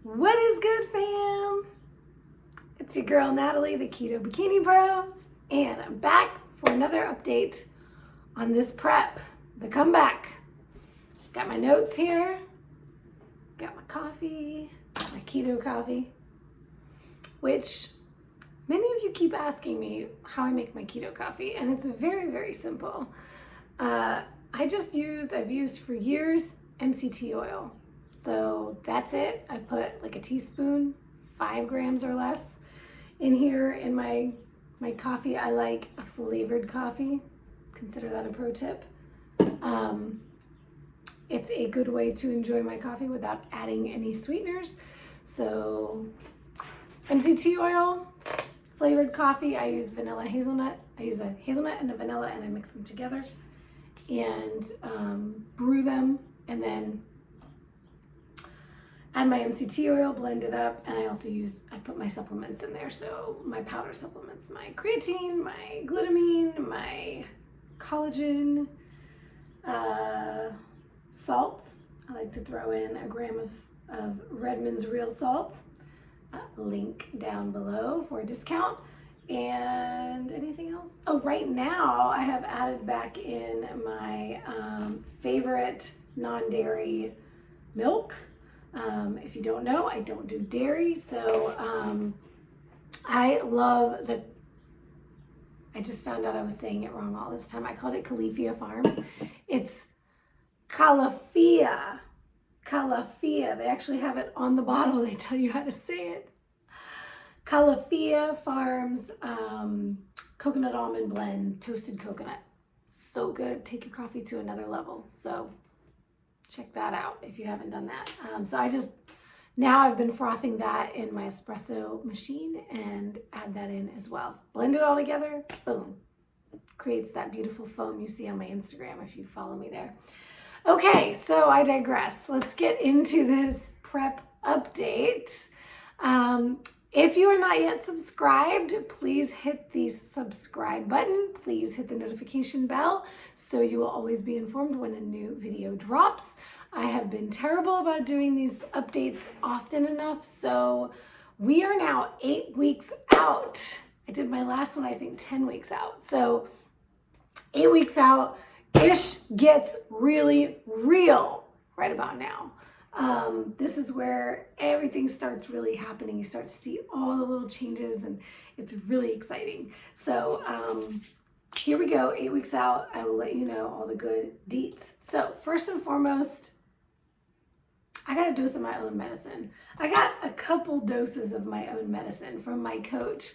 What is good, fam? It's your girl Natalie, the Keto Bikini Pro, and I'm back for another update on this prep, the comeback. Got my notes here, got my coffee, my keto coffee, which many of you keep asking me how I make my keto coffee, and it's very, very simple. I've used for years MCT oil. So that's it. I put like a teaspoon, 5 grams or less in here in my coffee. I like a flavored coffee. Consider that a pro tip. It's a good way to enjoy my coffee without adding any sweeteners. So MCT oil, flavored coffee. I use vanilla hazelnut. I use a hazelnut and a vanilla and I mix them together and brew them, and then add my MCT oil, blend it up, and I put my supplements in there. So my powder supplements, my creatine, my glutamine, my collagen, salt. I like to throw in a gram of Redmond's real salt. Link down below for a discount. And anything else? Oh, right now I have added back in my favorite non-dairy milk. If you don't know, I don't do dairy, so I love the, I just found out I was saying it wrong all this time. I called it Califia Farms. It's Califia. Califia. They actually have it on the bottle. They tell you how to say it. Califia Farms coconut almond blend, toasted coconut. So good. Take your coffee to another level. So check that out if you haven't done that. Now I've been frothing that in my espresso machine and add that in as well. Blend it all together, boom. Creates that beautiful foam you see on my Instagram if you follow me there. Okay, so I digress. Let's get into this prep update. If you are not yet subscribed, please hit the subscribe button. Please hit the notification bell so you will always be informed when a new video drops. I have been terrible about doing these updates often enough, so we are now 8 weeks out. I did my last one, I think 10 weeks out. So 8 weeks out, ish gets really real right about now. This is where everything starts really happening. You start to see all the little changes and it's really exciting. So here we go, 8 weeks out. I will let you know all the good deets. So first and foremost, I got a dose of my own medicine. I got a couple doses of my own medicine from my coach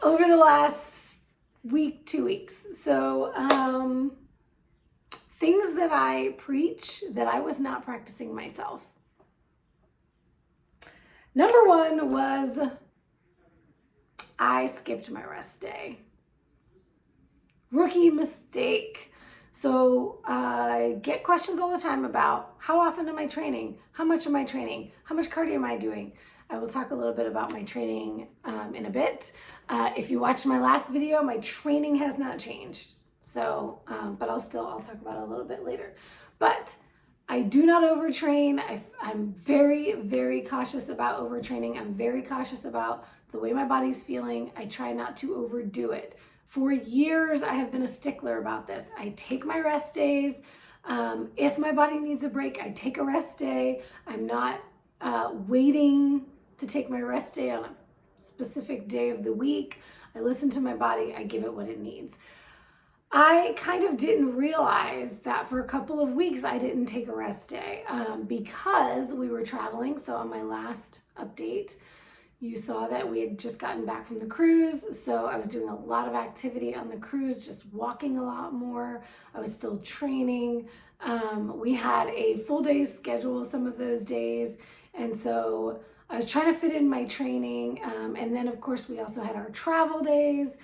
over the last week, 2 weeks. So things that I preach that I was not practicing myself. Number one was I skipped my rest day. Rookie mistake. So I get questions all the time about how often am I training? How much am I training? How much cardio am I doing? I will talk a little bit about my training in a bit. If you watched my last video, my training has not changed. So, but I'll talk about it a little bit later. But I do not overtrain. I'm very, very cautious about overtraining. I'm very cautious about the way my body's feeling. I try not to overdo it. For years, I have been a stickler about this. I take my rest days. If my body needs a break, I take a rest day. I'm not waiting to take my rest day on a specific day of the week. I listen to my body. I give it what it needs. I kind of didn't realize that for a couple of weeks I didn't take a rest day because we were traveling. So on my last update, you saw that we had just gotten back from the cruise. So I was doing a lot of activity on the cruise, just walking a lot more. I was still training. We had a full day schedule some of those days. And so I was trying to fit in my training. And then of course we also had our travel days,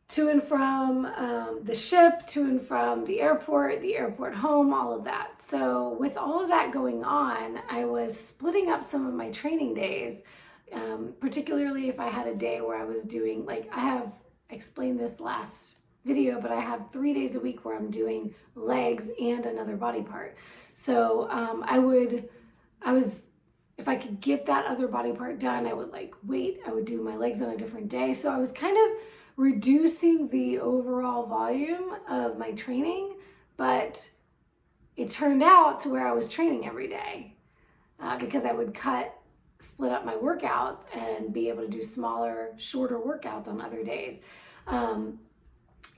to and from the ship, to and from the airport home, all of that. So with all of that going on, I was splitting up some of my training days, particularly if I had a day where I was doing, like I have explained this last video, but I have 3 days a week where I'm doing legs and another body part. So I would if I could get that other body part done, I would like wait, I would do my legs on a different day. So I was kind of reducing the overall volume of my training, but it turned out to where I was training every day because I would split up my workouts and be able to do smaller, shorter workouts on other days.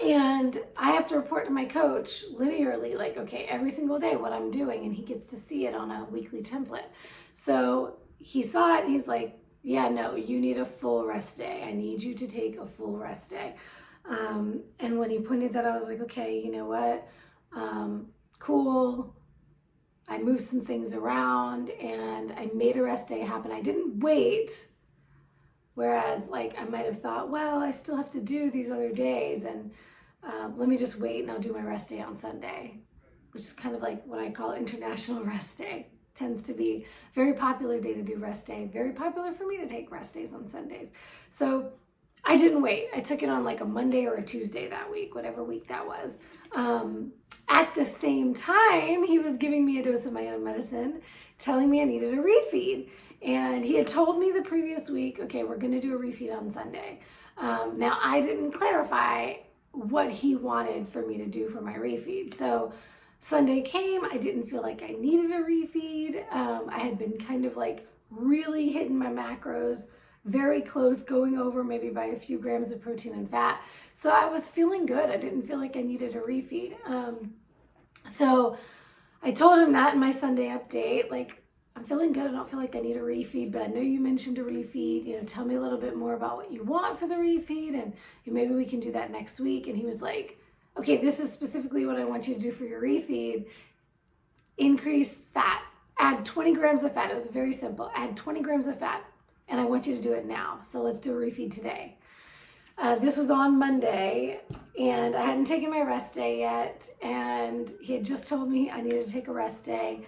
And I have to report to my coach linearly, like, okay, every single day what I'm doing, and he gets to see it on a weekly template. So he saw it and he's like, yeah, no, you need a full rest day. I need you to take a full rest day. And when he pointed that, I was like, okay, you know what? Cool. I moved some things around and I made a rest day happen. I didn't wait. Whereas like I might have thought, well, I still have to do these other days, and let me just wait and I'll do my rest day on Sunday, which is kind of like what I call International Rest Day. Tends to be a very popular day to do rest day. Very popular for me to take rest days on Sundays. So I didn't wait. I took it on like a Monday or a Tuesday that week, whatever week that was. At the same time, he was giving me a dose of my own medicine, telling me I needed a refeed. And he had told me the previous week, okay, we're going to do a refeed on Sunday. Now, I didn't clarify what he wanted for me to do for my refeed. So Sunday came, I didn't feel like I needed a refeed. I had been kind of like really hitting my macros, very close, going over maybe by a few grams of protein and fat. So I was feeling good. I didn't feel like I needed a refeed. So I told him that in my Sunday update, like, I'm feeling good. I don't feel like I need a refeed, but I know you mentioned a refeed. You know, tell me a little bit more about what you want for the refeed, and maybe we can do that next week. And he was like, okay, this is specifically what I want you to do for your refeed. Increase fat. Add 20 grams of fat. It was very simple. Add 20 grams of fat, and I want you to do it now. So let's do a refeed today. This was on Monday, and I hadn't taken my rest day yet, and he had just told me I needed to take a rest day.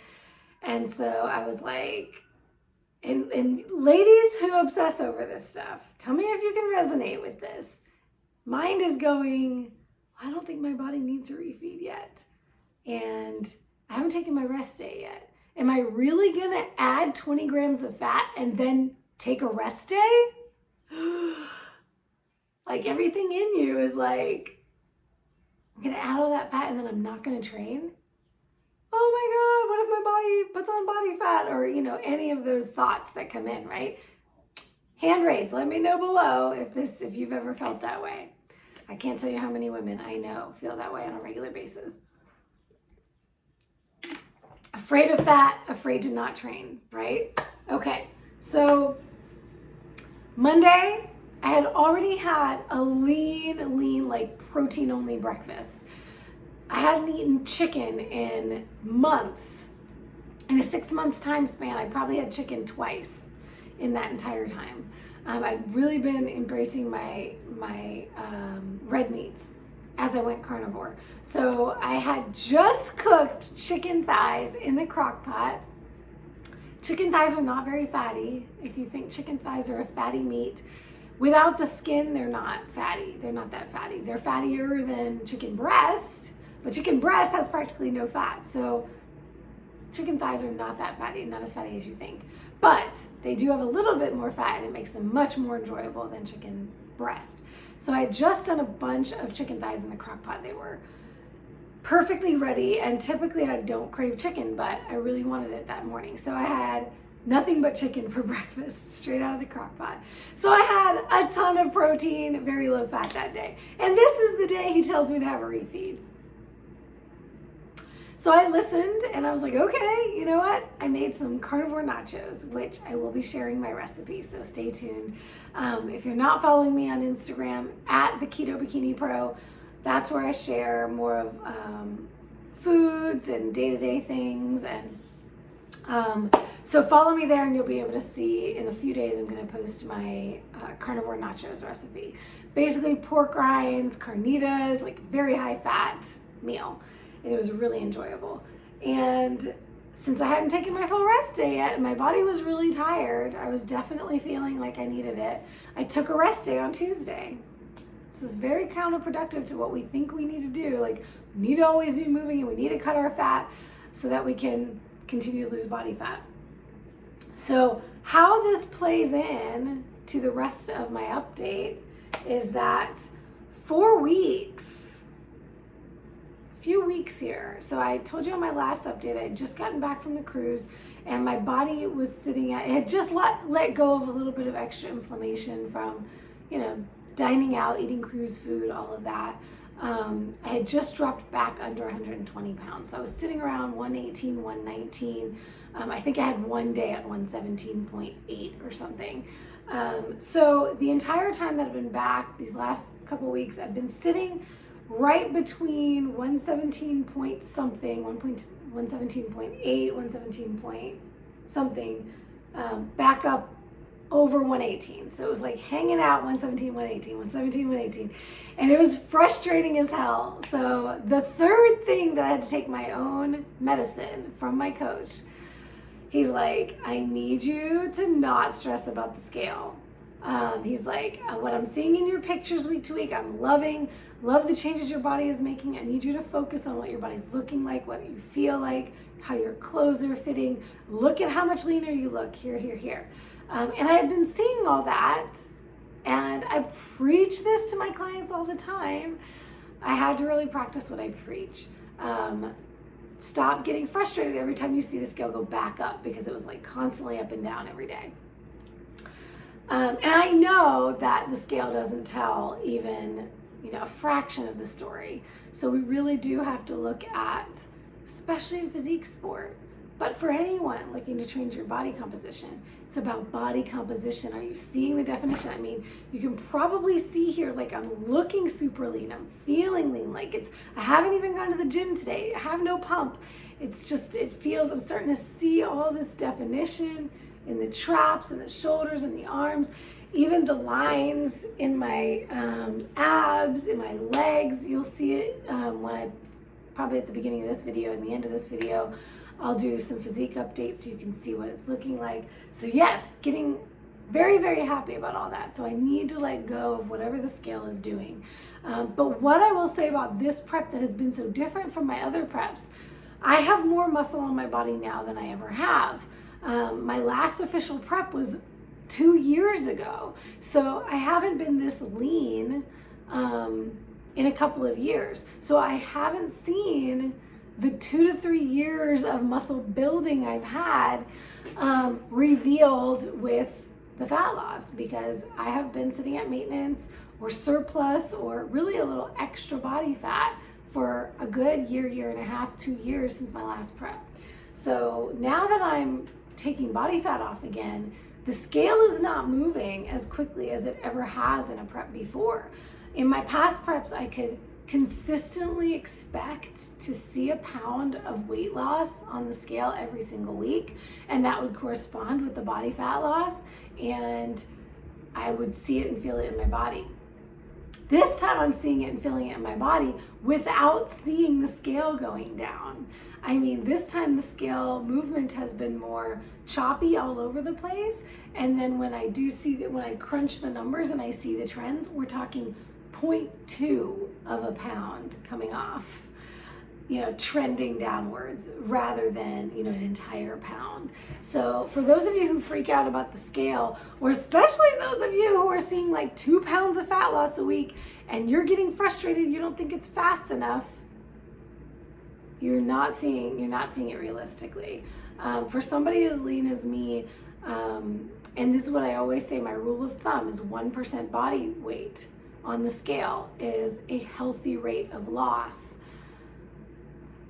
And so I was like, and ladies who obsess over this stuff, tell me if you can resonate with this. Mind is going, I don't think my body needs a refeed yet. And I haven't taken my rest day yet. Am I really gonna add 20 grams of fat and then take a rest day? Like everything in you is like, I'm gonna add all that fat and then I'm not gonna train? Oh my God, what if my body puts on body fat? Or, you know, any of those thoughts that come in, right? Hand raise, let me know below if you've ever felt that way. I can't tell you how many women I know feel that way on a regular basis. Afraid of fat, afraid to not train, right? Okay, so Monday, I had already had a lean, like protein-only breakfast. I hadn't eaten chicken in months. In a 6 months time span, I probably had chicken twice in that entire time. I've really been embracing my red meats as I went carnivore. So I had just cooked chicken thighs in the crock pot. Chicken thighs are not very fatty. If you think chicken thighs are a fatty meat, without the skin, they're not fatty. They're not that fatty. They're fattier than chicken breast, but chicken breast has practically no fat. So chicken thighs are not that fatty, not as fatty as you think. But they do have a little bit more fat, and it makes them much more enjoyable than chicken breast. So I had just done a bunch of chicken thighs in the crock pot. They were perfectly ready, and typically I don't crave chicken, but I really wanted it that morning. So I had nothing but chicken for breakfast, straight out of the crock pot. So I had a ton of protein, very low fat that day. And this is the day he tells me to have a refeed. So I listened and I was like, okay, you know what? I made some carnivore nachos, which I will be sharing my recipe, so stay tuned. If you're not following me on Instagram, at the Keto Bikini Pro, that's where I share more of foods and day-to-day things. And so follow me there and you'll be able to see in a few days I'm going to post my carnivore nachos recipe. Basically pork rinds, carnitas, like very high fat meal. And it was really enjoyable. And since I hadn't taken my full rest day yet, and my body was really tired, I was definitely feeling like I needed it. I took a rest day on Tuesday. This is very counterproductive to what we think we need to do. Like, we need to always be moving and we need to cut our fat so that we can continue to lose body fat. So how this plays in to the rest of my update is that 4 weeks, a few weeks here. So I told you on my last update, I had just gotten back from the cruise and my body was sitting at, it had just let go of a little bit of extra inflammation from, you know, dining out, eating cruise food, all of that. I had just dropped back under 120 pounds. So I was sitting around 118, 119. I think I had one day at 117.8 or something. So the entire time that I've been back, these last couple weeks, I've been sitting right between 117 point something, 117.8, 117 point something, back up over 118. So it was like hanging out 117, 118, 117, 118. And it was frustrating as hell. So the third thing that I had to take my own medicine from my coach, he's like, I need you to not stress about the scale. He's like, what I'm seeing in your pictures week to week, I'm love the changes your body is making. I need you to focus on what your body's looking like, what you feel like, how your clothes are fitting. Look at how much leaner you look, here, here, here. And I had been seeing all that, and I preach this to my clients all the time. I had to really practice what I preach. Stop getting frustrated every time you see the scale go back up, because it was like constantly up and down every day. And I know that the scale doesn't tell even, you know, a fraction of the story. So we really do have to look at, especially in physique sport, but for anyone looking to change your body composition, it's about body composition. Are you seeing the definition? I mean, you can probably see here, like I'm looking super lean, I'm feeling lean, like I haven't even gone to the gym today, I have no pump. It's just, it feels, I'm starting to see all this definition in the traps and the shoulders and the arms, even the lines in my abs, in my legs. You'll see it when I, probably at the beginning of this video and the end of this video, I'll do some physique updates so you can see what it's looking like. So yes, getting very, very happy about all that. So I need to let go of whatever the scale is doing. But what I will say about this prep that has been so different from my other preps, I have more muscle on my body now than I ever have. My last official prep was 2 years ago. So I haven't been this lean in a couple of years. So I haven't seen the 2 to 3 years of muscle building I've had revealed with the fat loss, because I have been sitting at maintenance or surplus or really a little extra body fat for a good year, year and a half, 2 years since my last prep. So now that I'm taking body fat off again, the scale is not moving as quickly as it ever has in a prep before. In my past preps, I could consistently expect to see a pound of weight loss on the scale every single week, and that would correspond with the body fat loss, and I would see it and feel it in my body. This time I'm seeing it and feeling it in my body without seeing the scale going down. I mean, this time the scale movement has been more choppy all over the place, and then when I do see that, when I crunch the numbers and I see the trends, we're talking 0.2 of a pound coming off, you know, trending downwards rather than, you know, an entire pound. So for those of you who freak out about the scale, or especially those of you who are seeing like 2 pounds of fat loss a week and you're getting frustrated, you don't think it's fast enough, you're not seeing it realistically. For somebody as lean as me, and this is what I always say, my rule of thumb is 1% body weight on the scale is a healthy rate of loss.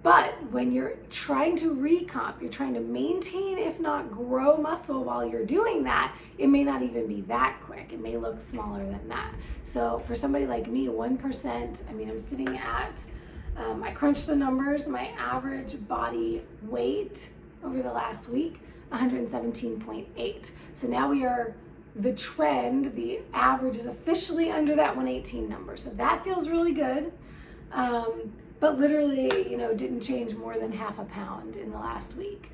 But when you're trying to recomp, you're trying to maintain, if not grow muscle while you're doing that, it may not even be that quick. It may look smaller than that. So for somebody like me, 1%, I mean, I'm sitting at, I crunched the numbers, my average body weight over the last week, 117.8. So now we are, the trend, the average is officially under that 118 number. So that feels really good. But literally, you know, didn't change more than half a pound in the last week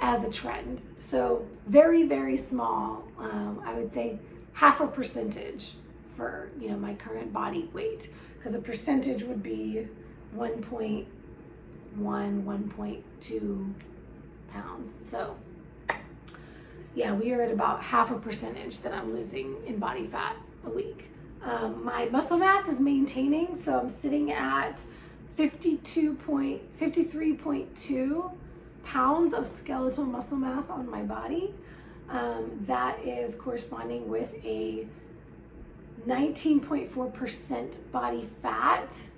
as a trend. So very, very small. I would say 0.5% for, you know, my current body weight, because a percentage would be 1.1, 1.2 pounds. So yeah, we are at about 0.5% that I'm losing in body fat a week. My muscle mass is maintaining, so I'm sitting at 53.2 pounds of skeletal muscle mass on my body. That is corresponding with a 19.4% body fat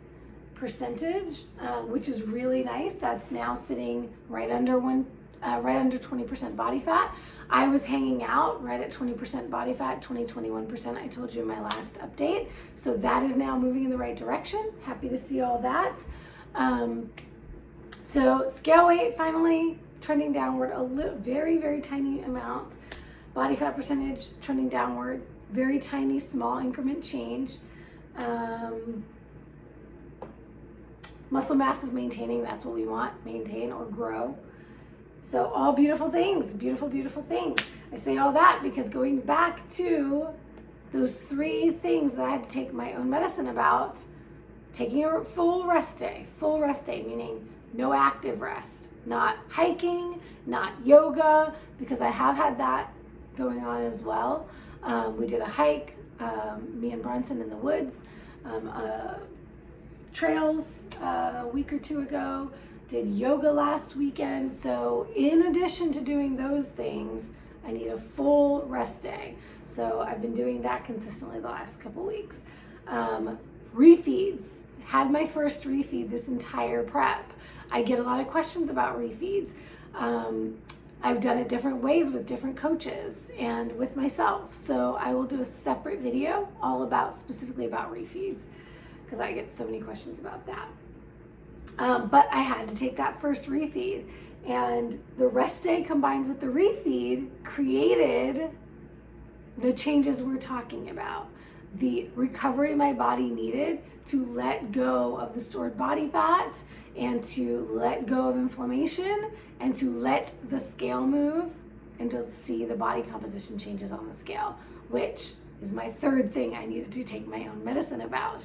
percentage, which is really nice. That's now sitting right under 20% body fat. I was hanging out right at 20% body fat, 21%, I told you in my last update. So that is now moving in the right direction. Happy to see all that. So scale weight finally trending downward a little, very, very tiny amount. Body fat percentage trending downward, very tiny, small increment change. Muscle mass is maintaining. That's what we want, maintain or grow. So all beautiful things, beautiful, beautiful things. I say all that because going back to those 3 things that I had to take my own medicine about, taking a full rest day, meaning no active rest, not hiking, not yoga, because I have had that going on as well. We did a hike, me and Brunson in the woods, trails a week or 2 ago, did yoga last weekend. So in addition to doing those things, I need a full rest day. So I've been doing that consistently the last couple weeks. Refeeds, had my first refeed this entire prep. I get a lot of questions about refeeds. I've done it different ways with different coaches and with myself. So I will do a separate video all about, specifically about refeeds, because I get so many questions about that. But I had to take that first refeed, and the rest day combined with the refeed created the changes we're talking about. The recovery my body needed to let go of the stored body fat and to let go of inflammation and to let the scale move and to see the body composition changes on the scale, which is my 3rd thing I needed to take my own medicine about.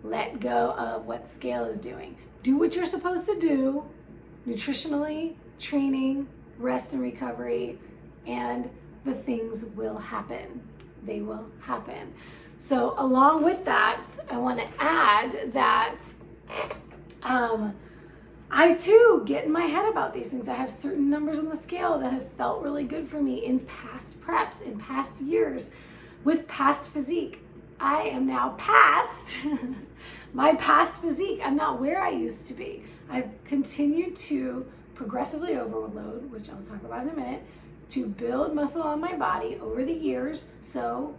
Let go of what the scale is doing. Do what you're supposed to do, nutritionally, training, rest and recovery, and the things will happen. They will happen. So along with that, I want to add that I too get in my head about these things. I have certain numbers on the scale that have felt really good for me in past preps, in past years, with past physique. I am now past my past physique. I'm not where I used to be. I've continued to progressively overload, which I'll talk about in a minute, to build muscle on my body over the years. So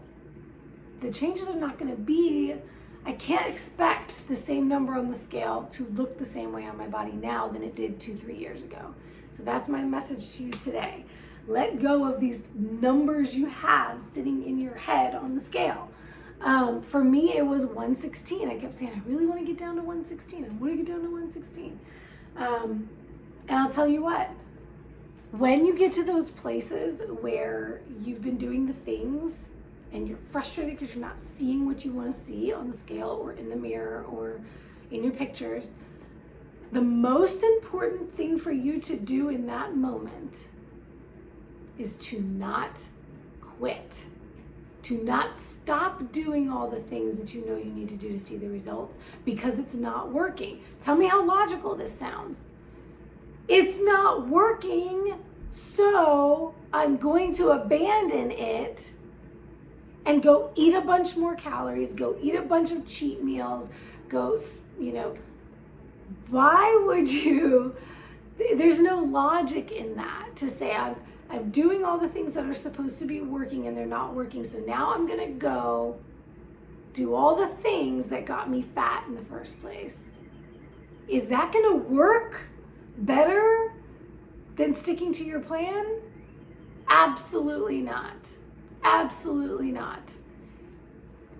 the changes are not going to be, I can't expect the same number on the scale to look the same way on my body now than it did 2-3 years ago. So that's my message to you today. Let go of these numbers you have sitting in your head on the scale. For me, it was 116. I kept saying, I really want to get down to 116. I want to get down to 116. And I'll tell you what, when you get to those places where you've been doing the things and you're frustrated because you're not seeing what you want to see on the scale or in the mirror or in your pictures, the most important thing for you to do in that moment is to not quit. To not stop doing all the things that you know you need to do to see the results because it's not working. Tell me how logical this sounds. It's not working, so I'm going to abandon it and go eat a bunch more calories, go eat a bunch of cheat meals, go, why would you? There's no logic in that to say I'm doing all the things that are supposed to be working and they're not working. So now I'm gonna go do all the things that got me fat in the first place. Is that gonna work better than sticking to your plan? Absolutely not. Absolutely not.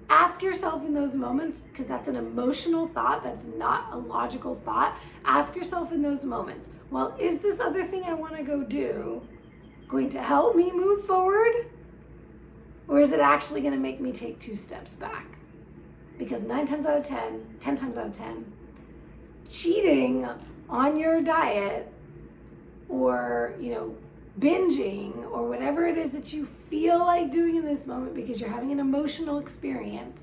Ask yourself in those moments, because that's an emotional thought, that's not a logical thought. Ask yourself in those moments, well, is this other thing I want to go do going to help me move forward? Or is it actually going to make me take 2 steps back? Because 9 times out of 10, 10 times out of 10, cheating on your diet or, binging or whatever it is that you feel like doing in this moment because you're having an emotional experience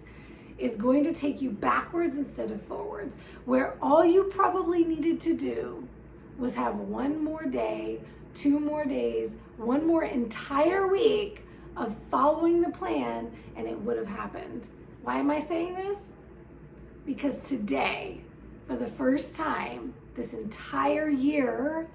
is going to take you backwards instead of forwards, where all you probably needed to do was have one more day, 2 more days, one more entire week of following the plan, and it would have happened. Why am I saying this? Because today, for the first time this entire year,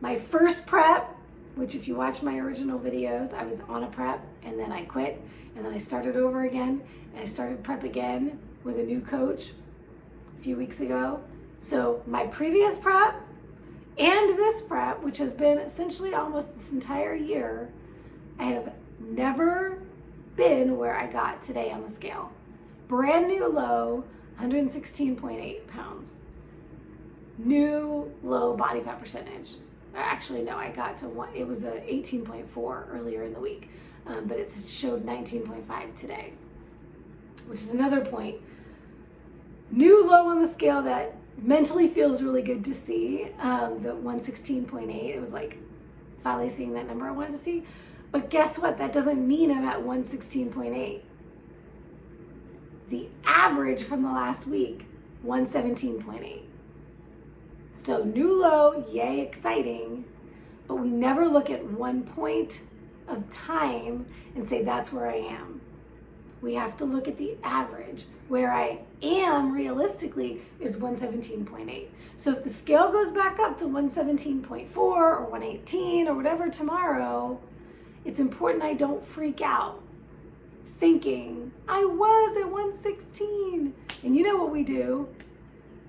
my first prep, which if you watch my original videos, I was on a prep and then I quit and then I started over again and I started prep again with a new coach a few weeks ago. So my previous prep and this prep, which has been essentially almost this entire year, I have never been where I got today on the scale. Brand new low, 116.8 pounds. New low body fat percentage. Actually, no, I got to one, it was a 18.4 earlier in the week, but it showed 19.5 today, which is another point. New low on the scale that mentally feels really good to see, the 116.8. It was like finally seeing that number I wanted to see. But guess what? That doesn't mean I'm at 116.8. The average from the last week, 117.8. So new low, yay, exciting, but we never look at one point of time and say that's where I am. We have to look at the average. Where I am realistically is 117.8. So if the scale goes back up to 117.4 or 118 or whatever tomorrow, it's important I don't freak out thinking I was at 116. And you know what we do?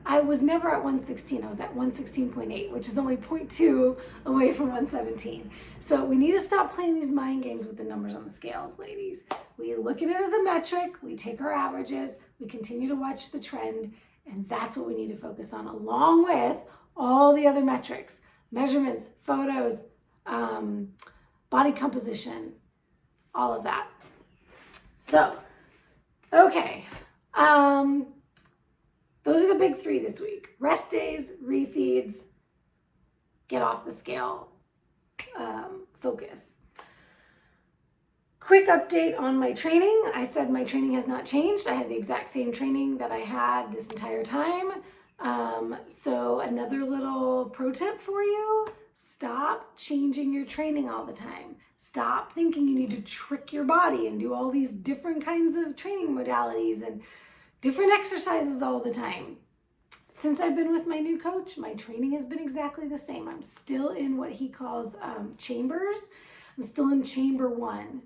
I was never at 116. I was at 116.8, which is only 0.2 away from 117. So we need to stop playing these mind games with the numbers on the scales, ladies. We look at it as a metric, we take our averages, we continue to watch the trend, and that's what we need to focus on, along with all the other metrics, measurements, photos, body composition, all of that. So, okay. Those are the big 3 this week. Rest days, refeeds, get off the scale, focus. Quick update on my training. I said my training has not changed. I have the exact same training that I had this entire time. So another little pro tip for you, stop changing your training all the time. Stop thinking you need to trick your body and do all these different kinds of training modalities and different exercises all the time. Since I've been with my new coach, my training has been exactly the same. I'm still in what he calls chambers. I'm still in chamber 1.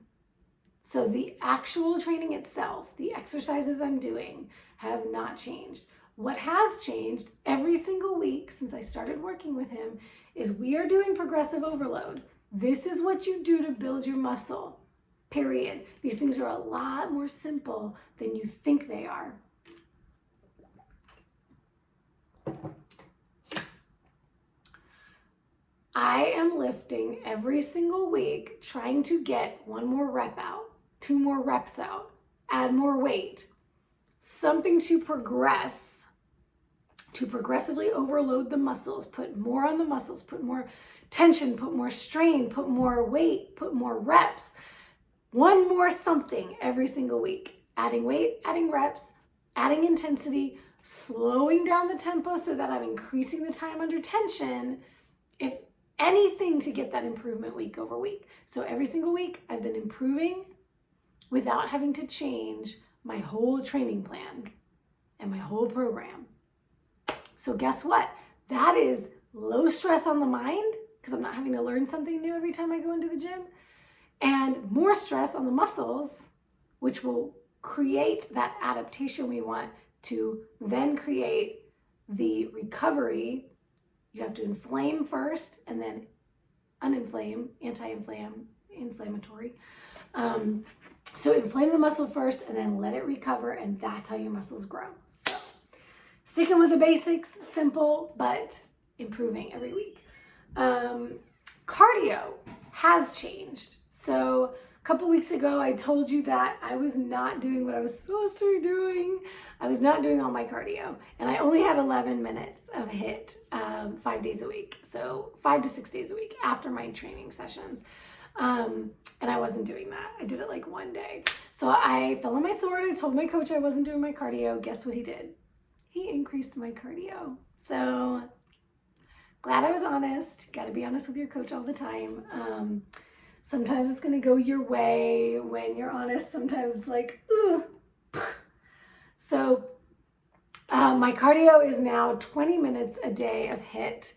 So the actual training itself, the exercises I'm doing have not changed. What has changed every single week since I started working with him is we are doing progressive overload. This is what you do to build your muscle, period. These things are a lot more simple than you think they are. I am lifting every single week, trying to get 1 more rep out, 2 more reps out, add more weight, something to progress, to progressively overload the muscles, put more on the muscles, put more tension, put more strain, put more weight, put more reps, 1 more something every single week, adding weight, adding reps, adding intensity, slowing down the tempo so that I'm increasing the time under tension, if anything, to get that improvement week over week. So every single week I've been improving without having to change my whole training plan and my whole program. So guess what? That is low stress on the mind because I'm not having to learn something new every time I go into the gym, and more stress on the muscles, which will create that adaptation we want to then create the recovery. You have to inflame first and then uninflame, anti-inflammatory. So inflame the muscle first and then let it recover, and that's how your muscles grow. So sticking with the basics, simple, but improving every week. Cardio has changed. So couple weeks ago, I told you that I was not doing what I was supposed to be doing. I was not doing all my cardio, and I only had 11 minutes of HIIT 5 days a week. So 5 to 6 days a week after my training sessions. And I wasn't doing that. I did it like one day. So I fell on my sword. I told my coach I wasn't doing my cardio. Guess what he did? He increased my cardio. So glad I was honest. Got to be honest with your coach all the time. Sometimes it's going to go your way when you're honest. Sometimes it's like, ooh. So my cardio is now 20 minutes a day of HIIT.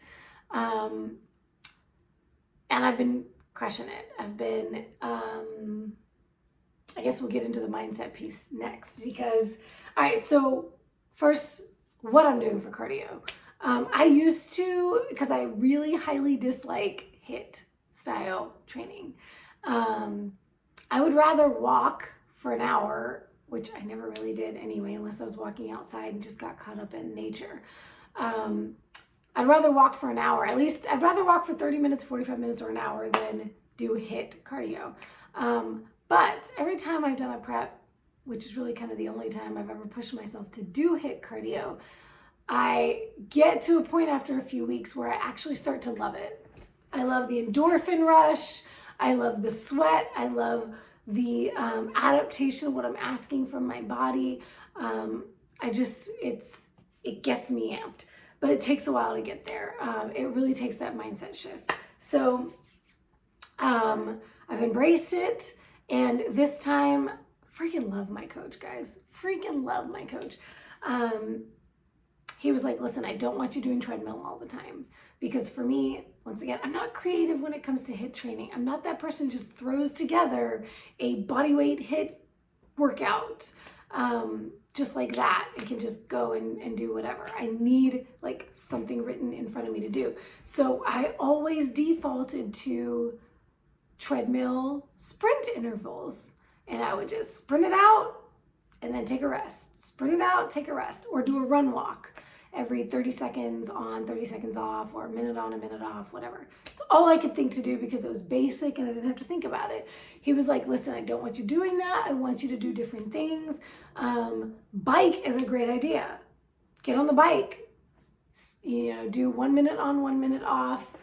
And I've been crushing it. I've been, I guess we'll get into the mindset piece next because, all right, so first, what I'm doing for cardio. I used to, because I really highly dislike HIIT style training. I would rather walk for an hour, which I never really did anyway, unless I was walking outside and just got caught up in nature. I'd rather walk for an hour. At least I'd rather walk for 30 minutes, 45 minutes, or an hour than do HIIT cardio. But every time I've done a prep, which is really kind of the only time I've ever pushed myself to do HIIT cardio, I get to a point after a few weeks where I actually start to love it. I love the endorphin rush. I love the sweat. I love the adaptation, what I'm asking from my body. It gets me amped, but it takes a while to get there. It really takes that mindset shift. So I've embraced it, and this time, freaking love my coach, guys. Freaking love my coach. He was like, listen, I don't want you doing treadmill all the time. Because for me, once again, I'm not creative when it comes to HIIT training. I'm not that person who just throws together a bodyweight HIIT workout just like that. I can just go and do whatever. I need like something written in front of me to do. So I always defaulted to treadmill sprint intervals. And I would just sprint it out and then take a rest. Sprint it out, take a rest, or do a run walk every 30 seconds on, 30 seconds off, or a minute on, a minute off, whatever. It's all I could think to do because it was basic and I didn't have to think about it. He was like, listen, I don't want you doing that. I want you to do different things. Bike is a great idea. Get on the bike. You know, do 1 minute on, 1 minute off,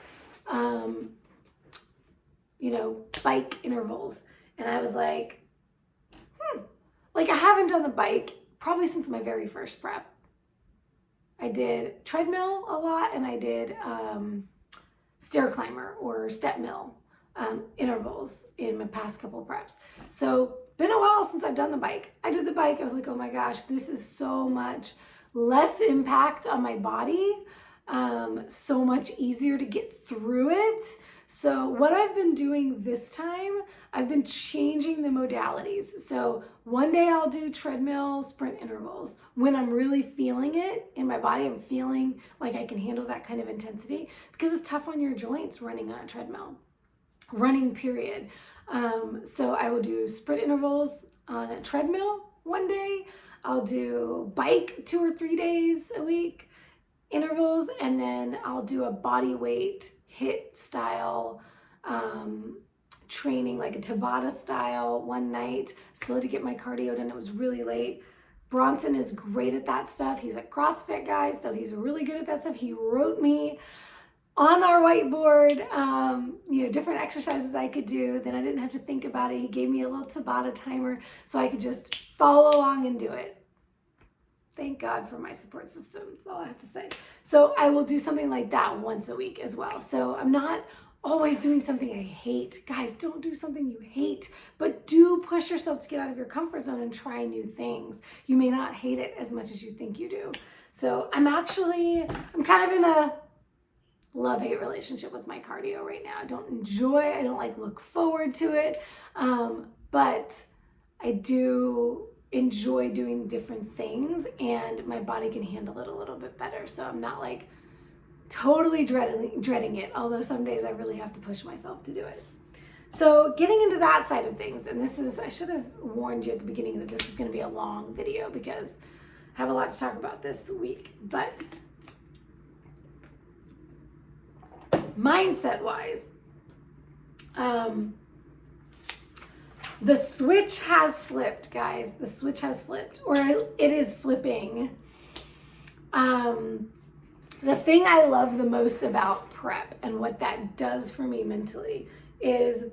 bike intervals. And I was like, like I haven't done the bike probably since my very first prep. I did treadmill a lot, and I did stair climber or step mill intervals in my past couple preps. So been a while since I've done the bike. I did the bike. I was like, oh my gosh, this is so much less impact on my body, so much easier to get through it. So what I've been doing this time, I've been changing the modalities. So one day I'll do treadmill sprint intervals. When I'm really feeling it in my body, I'm feeling like I can handle that kind of intensity because it's tough on your joints running on a treadmill, running period. So I will do sprint intervals on a treadmill one day. I'll do bike 2 or 3 days a week intervals, and then I'll do a body weight HIIT style training, like a Tabata style one night. Still had to get my cardio done. It was really late. Bronson is great at that stuff. He's a CrossFit guy, so he's really good at that stuff. He wrote me on our whiteboard, different exercises I could do. Then I didn't have to think about it. He gave me a little Tabata timer so I could just follow along and do it. Thank God for my support system. That's all I have to say. So I will do something like that once a week as well. So I'm not always doing something I hate. Guys, don't do something you hate, but do push yourself to get out of your comfort zone and try new things. You may not hate it as much as you think you do. So I'm kind of in a love-hate relationship with my cardio right now. I don't look forward to it, but I do enjoy doing different things, and my body can handle it a little bit better. So I'm not like totally dreading it, although some days I really have to push myself to do it. So getting into that side of things, and I should have warned you at the beginning that this was going to be a long video because I have a lot to talk about this week, but mindset wise, the switch has flipped, guys. The switch has flipped, or it is flipping. The thing I love the most about prep and what that does for me mentally is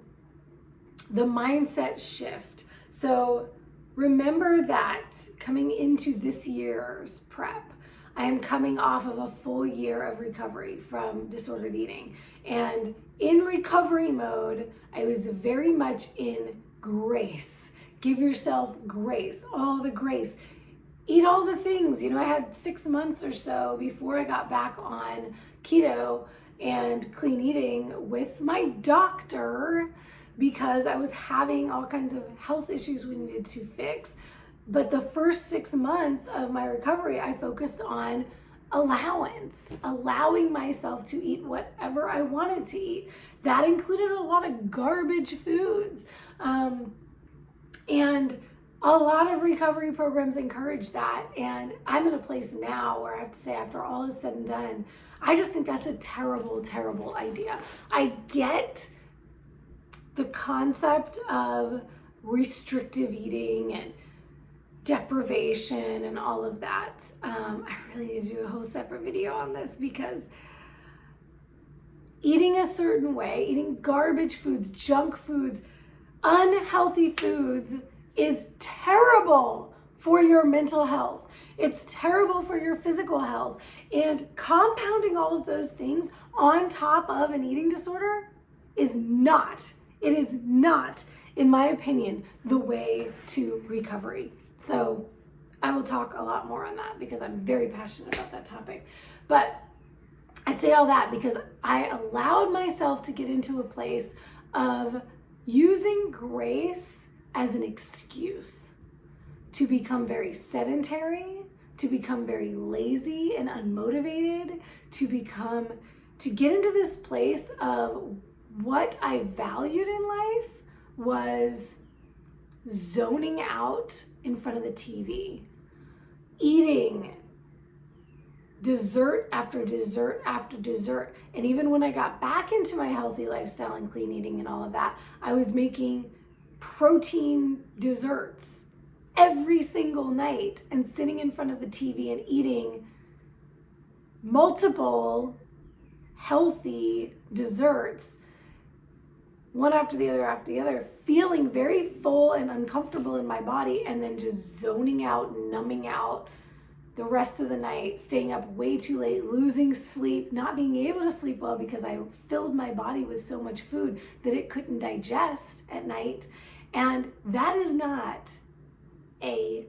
the mindset shift. So remember that coming into this year's prep, I am coming off of a full year of recovery from disordered eating. And in recovery mode, I was very much in grace. Give yourself grace, all the grace. Eat all the things. You know, I had 6 months or so before I got back on keto and clean eating with my doctor because I was having all kinds of health issues we needed to fix. But the first 6 months of my recovery, I focused on allowance, allowing myself to eat whatever I wanted to eat. That included a lot of garbage foods. And a lot of recovery programs encourage that. And I'm in a place now where I have to say, after all is said and done, I just think that's a terrible, terrible idea. I get the concept of restrictive eating and deprivation and all of that. I really need to do a whole separate video on this because eating a certain way, eating garbage foods, junk foods, unhealthy foods is terrible for your mental health. It's terrible for your physical health. And compounding all of those things on top of an eating disorder is not, it is not, in my opinion, the way to recovery. So I will talk a lot more on that because I'm very passionate about that topic. But I say all that because I allowed myself to get into a place of using grace as an excuse to become very sedentary, to become very lazy and unmotivated, to get into this place of what I valued in life was zoning out in front of the TV, eating dessert after dessert after dessert. And even when I got back into my healthy lifestyle and clean eating and all of that, I was making protein desserts every single night and sitting in front of the TV and eating multiple healthy desserts, one after the other, feeling very full and uncomfortable in my body, and then just zoning out, numbing out the rest of the night, staying up way too late, losing sleep, not being able to sleep well because I filled my body with so much food that it couldn't digest at night. And that is not a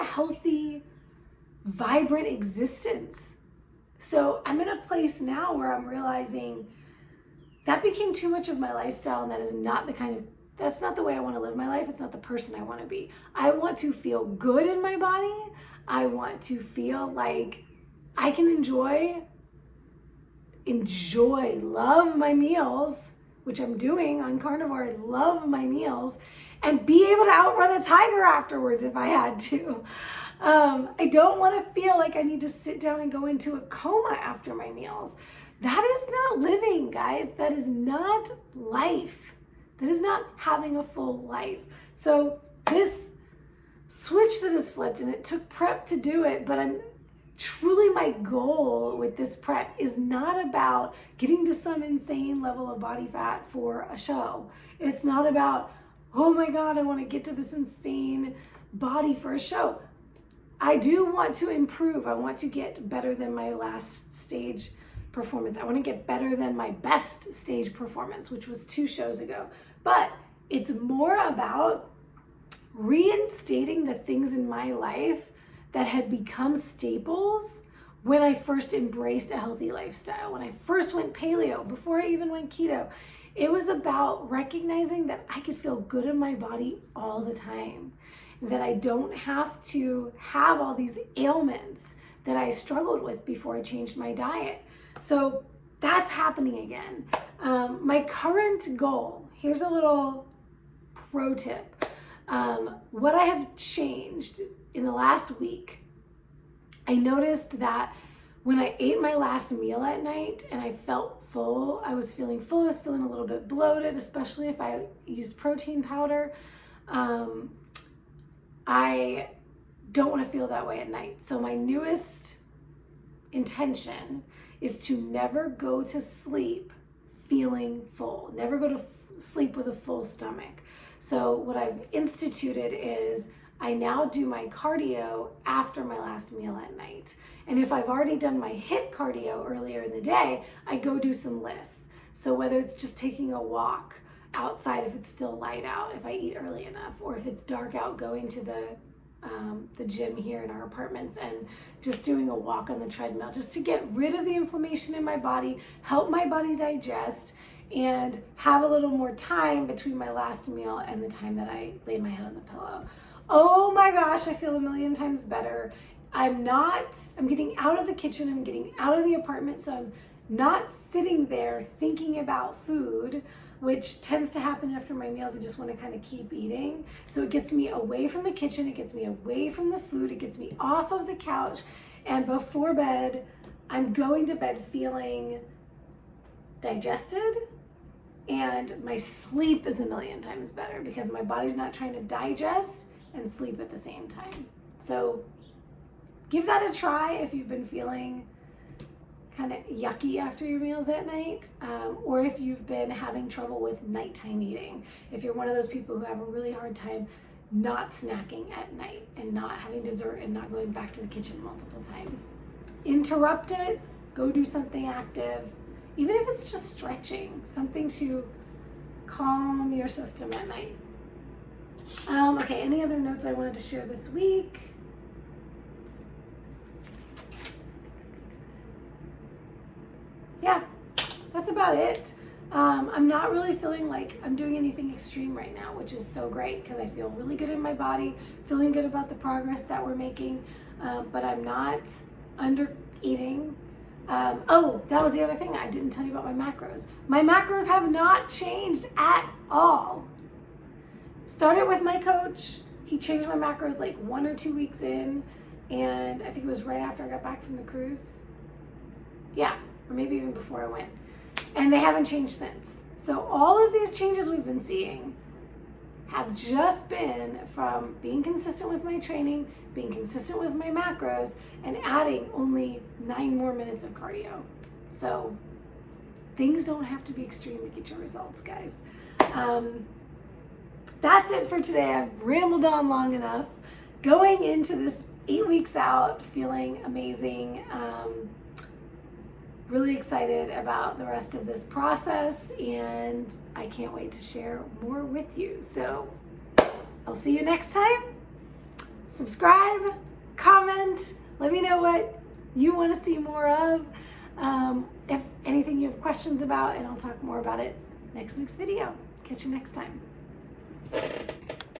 healthy, vibrant existence. So I'm in a place now where I'm realizing that became too much of my lifestyle, and that's not the way I want to live my life. It's not the person I want to be. I want to feel good in my body. I want to feel like I can enjoy, love my meals, which I'm doing on carnivore. I love my meals, and be able to outrun a tiger afterwards if I had to. I don't want to feel like I need to sit down and go into a coma after my meals. That is not living, guys. That is not life. That is not having a full life. So this switch that is flipped, and it took prep to do it, but my goal with this prep is not about getting to some insane level of body fat for a show. It's not about, oh my God, I want to get to this insane body for a show. I do want to improve. I want to get better than my last stage performance. I want to get better than my best stage performance, which was 2 shows ago. But it's more about reinstating the things in my life that had become staples when I first embraced a healthy lifestyle. When I first went paleo, before I even went keto, it was about recognizing that I could feel good in my body all the time, that I don't have to have all these ailments that I struggled with before I changed my diet. So that's happening again. My current goal, here's a little pro tip. What I have changed in the last week, I noticed that when I ate my last meal at night and I felt full, I was feeling full, I was feeling a little bit bloated, especially if I used protein powder. I don't want to feel that way at night. So my newest intention is to never go to sleep feeling full, never go to sleep with a full stomach. So what I've instituted is I now do my cardio after my last meal at night. And if I've already done my HIIT cardio earlier in the day, I go do some lifts. So whether it's just taking a walk outside if it's still light out, if I eat early enough, or if it's dark out, going to the gym here in our apartments and just doing a walk on the treadmill, just to get rid of the inflammation in my body, help my body digest, and have a little more time between my last meal and the time that I lay my head on the pillow. Oh my gosh, I feel a million times better. I'm getting out of the kitchen, I'm getting out of the apartment, so I'm not sitting there thinking about food, which tends to happen after my meals. I just want to kind of keep eating. So it gets me away from the kitchen, it gets me away from the food, it gets me off of the couch, and before bed, I'm going to bed feeling digested, and my sleep is a million times better because my body's not trying to digest and sleep at the same time. So give that a try if you've been feeling kind of yucky after your meals at night, or if you've been having trouble with nighttime eating. If you're one of those people who have a really hard time not snacking at night and not having dessert and not going back to the kitchen multiple times. Interrupt it, go do something active, even if it's just stretching, something to calm your system at night. Okay, any other notes I wanted to share this week? Yeah, that's about it. I'm not really feeling like I'm doing anything extreme right now, which is so great because I feel really good in my body, feeling good about the progress that we're making, but I'm not under eating. Oh, that was the other thing I didn't tell you about my macros. My macros have not changed at all. Started with my coach. He changed my macros like 1 or 2 weeks in, and I think it was right after I got back from the cruise. Yeah, or maybe even before I went. And they haven't changed since. So all of these changes we've been seeing have just been from being consistent with my training, being consistent with my macros, and adding only 9 more minutes of cardio. So things don't have to be extreme to get your results, guys. That's it for today. I've rambled on long enough. Going into this 8 weeks out, feeling amazing. Really excited about the rest of this process, and I can't wait to share more with you. So I'll see you next time. Subscribe, comment, let me know what you want to see more of. If anything you have questions about, and I'll talk more about it next week's video. Catch you next time.